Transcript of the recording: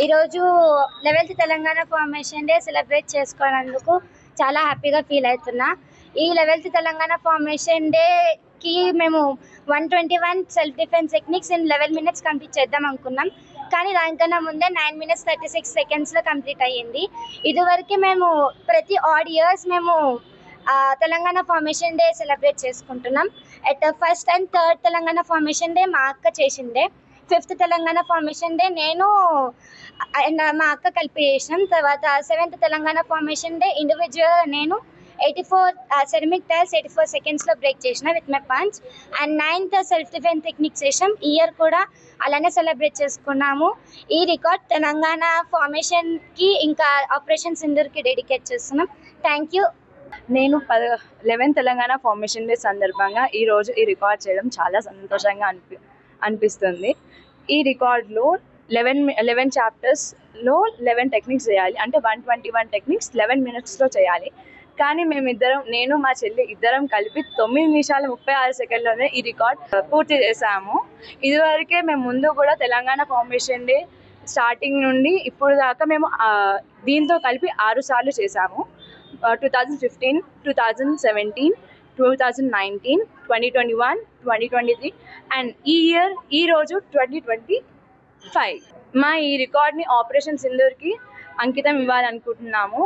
ఈరోజు 11th Telangana formation day celebrate చేసుకోవడానికి చాలా హ్యాపీగా ఫీల్ అవుతున్నా. ఈ 11th తెలంగాణ ఫార్మేషన్ డేకి మేము 121 self defence techniques in 11 minutes complete చేద్దాం అనుకున్నాం. కానీ దానికన్నా ముందే 9 minutes 36 secondsలో కంప్లీట్ అయ్యింది. ఇదివరకు మేము ప్రతి ఆడ్ ఇయర్స్ మేము తెలంగాణ ఫార్మేషన్ డే సెలబ్రేట్ చేసుకుంటున్నాం. At first and third Telangana formation day మా అక్క చేసిండే. 5th తెలంగాణ ఫార్మేషన్ డే నేను అండ్ మా అక్క కలిపి చేసినాం. తర్వాత 7th Telangana formation day individual నేను 84 సెరమిక్ టైల్స్ 84 secondsలో బ్రేక్ చేసిన with my punch. And 9th self defence technique చేసాం. ఈ ఇయర్ కూడా అలానే సెలబ్రేట్ చేసుకున్నాము. ఈ రికార్డ్ తెలంగాణ ఫార్మేషన్కి ఇంకా ఆపరేషన్ సింధూర్కి డెడికేట్ చేస్తున్నాం. Thank you. నేను 11th తెలంగాణ ఫార్మేషన్ డే సందర్భంగా ఈరోజు ఈ రికార్డ్ చేయడం చాలా సంతోషంగా అనిపిస్తుంది. ఈ రికార్డ్లో 11 చాప్టర్స్లో 11 టెక్నిక్స్ చేయాలి. అంటే 121 టెక్నిక్స్ 11 minutesలో చేయాలి. కానీ నేను మా చెల్లి ఇద్దరం కలిపి 9 నిమిషాల 36 సెకండ్లోనే ఈ రికార్డ్ పూర్తి చేశాము. ఇదివరకే మేము ముందు కూడా తెలంగాణ ఫార్మేషన్ డే స్టార్టింగ్ నుండి ఇప్పుడు దాకా మేము దీంతో కలిపి 6 సార్లు చేశాము. 2015, 2017, 2019, 2021, 2023 అండ్ ఈరోజు 2025. మా ఈ రికార్డ్ని ఆపరేషన్ సింధూర్కి అంకితం ఇవ్వాలనుకుంటున్నాము.